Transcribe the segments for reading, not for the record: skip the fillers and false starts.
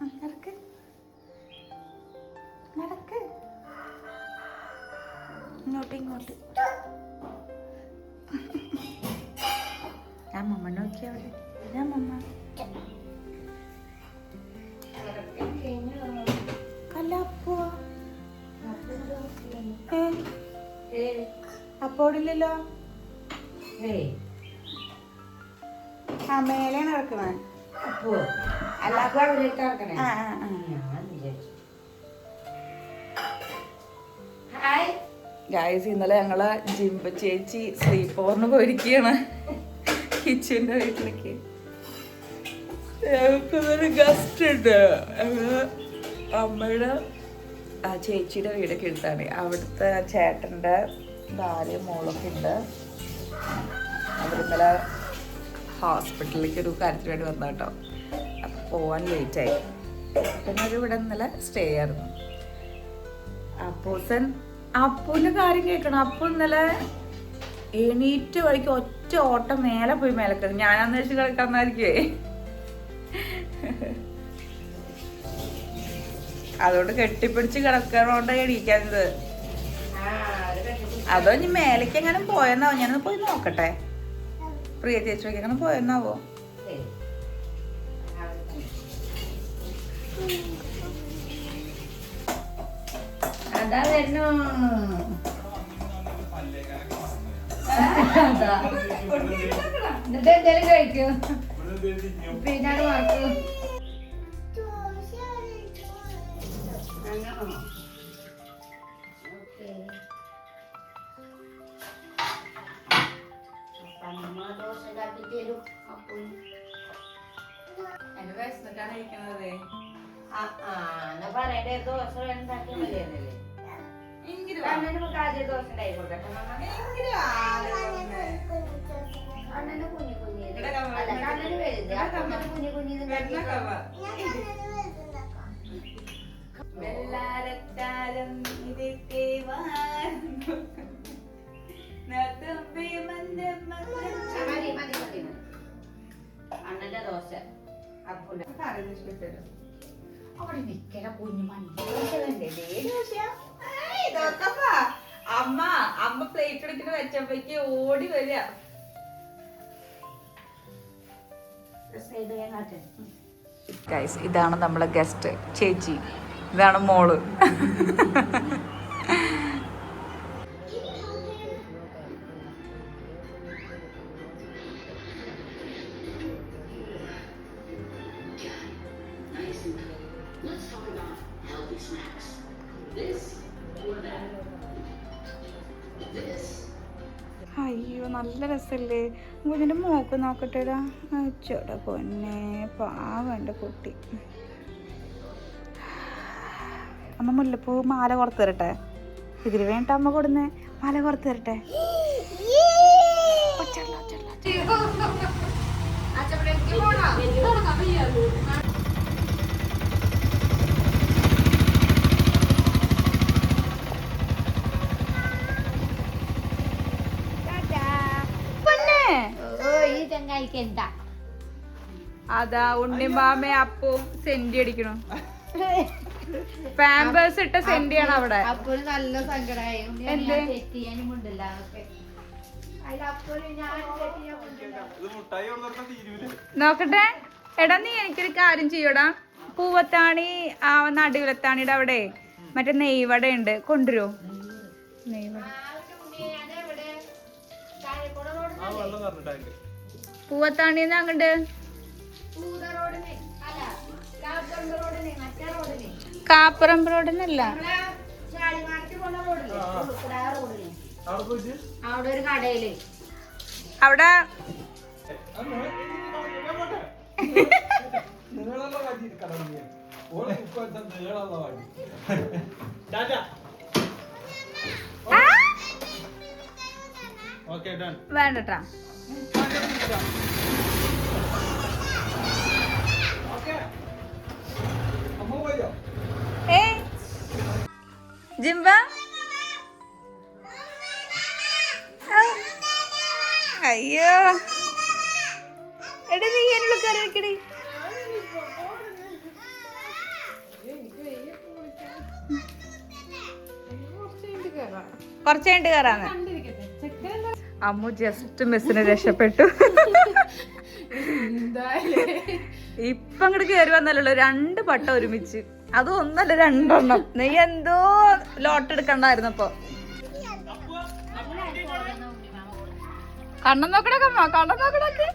നടക്ക് നടക്ക് ഇങ്ങോട്ട് ഇങ്ങോട്ട്. ഞാൻ മമ്മ നോക്കി അവിടെ. ഞാൻ മമ്മ അല്ല അപ്പോ അപ്പോടില്ലല്ലോ. ആ മേലെയാണ് കിടക്കണേ. ഗായ്സ്, ഇന്നലെ ഞങ്ങള് ജിംബ ചേച്ചി സ്ലീപ്പ് ഓവറിന് പോയിരിക്കുകയാണ് കിച്ചന്റെ വീട്ടിലേക്ക്. ഞങ്ങൾക്കൊരു ഗസ്റ്റ് ഉണ്ട്. അമ്മയുടെ ചേച്ചിയുടെ വീടൊക്കെ എടുത്താണ്. അവിടുത്തെ ചേട്ടൻ്റെ ഭാര്യ മോളൊക്കെ ഉണ്ട്. അവരിന്നലെ ഹോസ്പിറ്റലിലേക്ക് ഒരു കാര്യത്തിന് വേണ്ടി വന്ന കേട്ടോ. അപ്പം പോവാൻ ലേറ്റായി. പിന്നെ ഒരു ഇവിടെ ഇന്നലെ സ്റ്റേ ആയിരുന്നു. അപ്പൂൻ്റെ കാര്യം കേൾക്കണം. അപ്പു ഇന്നലെ എണീറ്റ് വഴിക്ക് ഒറ്റ ഓട്ടം മേലെ പോയി മേലെ കയറി. ഞാനാന്ന് വെച്ച് കളിക്കാന്നായിരിക്കുവേ. അതുകൊണ്ട് കെട്ടിപ്പിടിച്ച് കിടക്കണോണ്ടാണ് എണീക്കാഞ്ഞത്. അതോ ഇനി മേലേക്ക് എങ്ങനെ പോയെന്നാവോ? ഞാനൊന്ന് പോയി നോക്കട്ടെ. പ്രിയ ചേച്ചിക്ക് എങ്ങനെ പോയെന്നാവോ? അതാ വരുന്നു. എന്നിട്ട് എന്തേലും കഴിക്കും. പിന്നെ മാറ്റും. പറയണ്ടേ ദോശ ഉണ്ടാക്കി മതിയായിരുന്നല്ലേ. ദോശ ഉണ്ടായി കൊടുക്കട്ടെ. അണ്ണന് കുഞ്ഞു കുഞ്ഞു അണ്ണന് വലുത്. അണ്ണന് കുഞ്ഞു കുഞ്ഞു വെള്ളാരത്താരം ഇതൊക്കെ അണ്ണന്റെ ദോശ അവിടെ നിക്കല കുഞ്ഞു അമ്മ പ്ലേറ്റ് എടുക്കുന്ന വെച്ചപ്പോഴേക്ക് ഓടി വരിക. ഇതാണ് നമ്മളെ ഗസ്റ്റ് ചേച്ചി. ഇതാണ് മോള്. അയ്യോ, നല്ല രസല്ലേ. കുഞ്ഞിന്റെ മോക്ക് നോക്കട്ടെടാ. അച്ചോടാ പൊന്നെ, പാവം എൻ്റെ കുട്ടി. അമ്മ മുല്ലപ്പൂ മാല കുറത്ത് തരട്ടെ. ഇതിന് വേണ്ട അമ്മ കൊടുന്നേ മാല കുറത്ത് തരട്ടെ. അതാ ഉണ്ണിമാമ അപ്പവും സെന്റി അടിക്കണു. പാമ്പേഴ്സ് ഇട്ട സെന്റിയാണ് അവിടെ. അപ്പോൾ നല്ല സങ്കടമായി. നോക്കട്ടെ എടാ, നീ എനിക്കൊരു കാര്യം ചെയ്യൂടാ. പൂവത്താണി ആ നടുവിലത്താണിയുടെ അവിടെ മറ്റേ നെയ്വട ഉണ്ട്, കൊണ്ടുവരുമോ? നെയ്വട പൂവത്താണിന്ന് അങ്ങോട്ട് കാപ്പറമ്പ് റോഡിനല്ല, അവിടെ ഒരു കടയില് അവിടെ വേണ്ടട്ടാ. ജിംബ അയ്യോ എടാ, നീ എന്നുള്ള കറി വെക്കടി. കുറച്ച് കഴിഞ്ഞിട്ട് കയറാന്ന്. അമ്മു ജസ്റ്റ് മിസ്സിന് രക്ഷപ്പെട്ടു. ഇപ്പൊ അങ്ങോട്ട് കയറി വന്നല്ലോ 2 പട്ട ഒരുമിച്ച്. അതും ഒന്നല്ല 2 നീ എന്തോ ലോട്ട് എടുക്കണ്ടായിരുന്നപ്പോ. കണ്ണം നോക്കണക്കമ്മ, കണ്ണം നോക്കണക്ക്.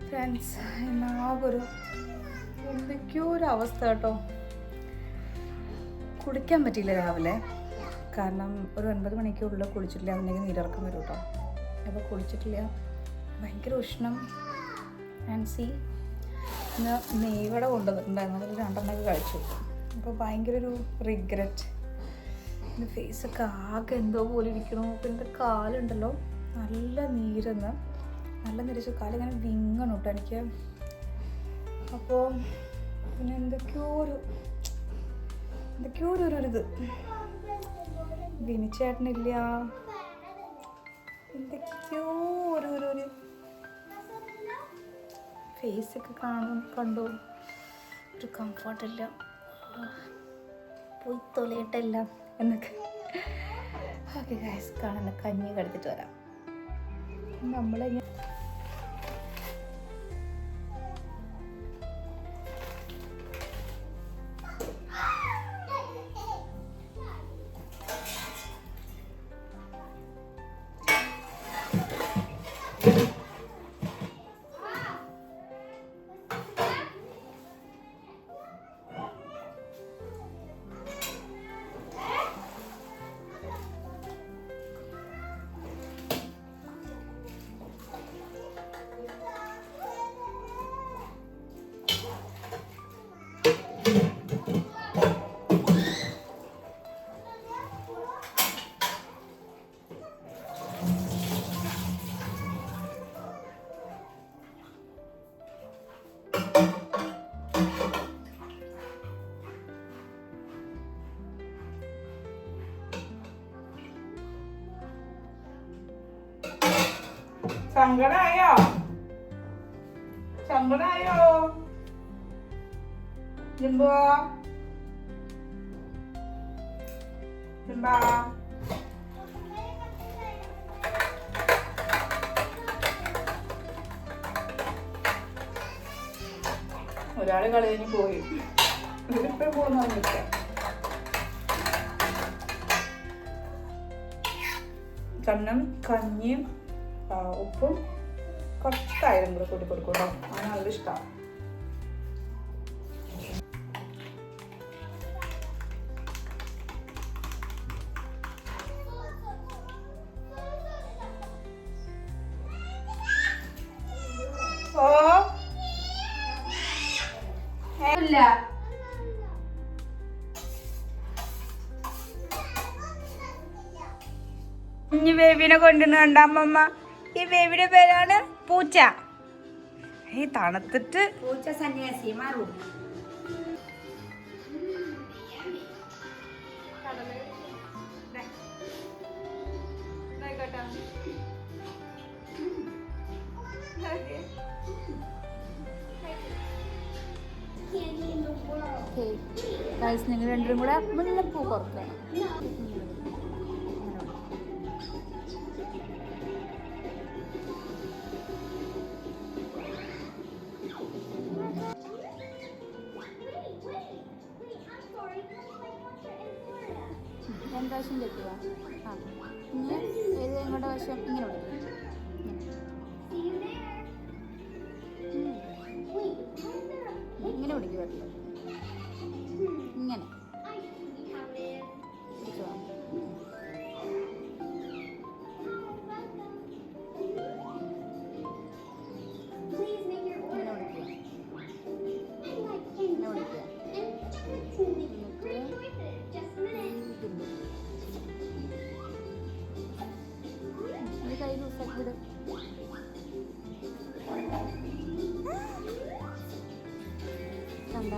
ഫ്രണ്ട്സ്, എന്തൊക്കെയോ ഒരു അവസ്ഥ കേട്ടോ. കുടിക്കാൻ പറ്റിയില്ല രാവിലെ, കാരണം ഒരു 9 മണിക്കുള്ളിൽ കുളിച്ചിട്ടില്ല എന്നുണ്ടെങ്കിൽ നീരിറക്കം വരും കേട്ടോ. അപ്പോൾ കുളിച്ചിട്ടില്ല, ഭയങ്കര ഉഷ്ണം. ആൻസി ഇന്ന് നെയ്വട കൊണ്ടുവന്നിട്ടുണ്ടായിരുന്നു, അതിൽ 2 കഴിച്ചു. അപ്പോൾ ഭയങ്കര ഒരു റിഗ്രറ്റ്. എൻ്റെ ഫേസൊക്കെ ആകെ എന്തോ പോലെ ഇരിക്കണു. അപ്പോൾ എൻ്റെ കാലുണ്ടല്ലോ നല്ല നീരെന്ന്, നല്ല നിരച്ച് കാലിങ്ങനെ വിങ്ങണം കേട്ടോ എനിക്ക്. അപ്പോൾ പിന്നെ എന്തൊക്കെയോ ഒരു ഇത് വിനിച്ചേട്ടനില്ല, എന്തൊക്കെയോ ഒരു ഫേസൊക്കെ കണ്ടു ഒരു കംഫർട്ടില്ല, പോയി തൊലയിട്ടല്ല എന്നൊക്കെ. ഓക്കെ ഗൈസ്, കാണുന്ന കഞ്ഞി കടുത്തിട്ട് വരാം. നമ്മളിങ്ങനെ സങ്കടായോ ജിംബോ? ഒരാള് കളഞ്ഞു പോയി, ഇവരിപ്പോ പോകുന്നില്ല. കണ്ണം കഞ്ഞിയും ഉപ്പും കുറച്ചായാലും കൂടെ കൂട്ടി കൊടുക്കും കേട്ടോ, അങ്ങനെ നല്ല ഇഷ്ടമാണ്. ഇനി ബേബിനെ കൊണ്ടുവന്നുണ്ട് അമ്മമ്മ. ഈ ബേബിയുടെ പേരാണ് പൂച്ച. ഈ തണുത്തിട്ട് പൂച്ച സന്യാസി മാറും. നിങ്ങൾ 2 കൂടെ മുല്ലപ്പൂ കുറക്കണം. വശം കെട്ടുക. പിന്നെ ഏത് ഇങ്ങോട്ട് വശം ഇങ്ങനെ കൊടുക്കുക. ഇങ്ങനെ പിടിക്കുക, പറ്റില്ല ഇങ്ങനെ പിടിച്ചോ. കണ്ട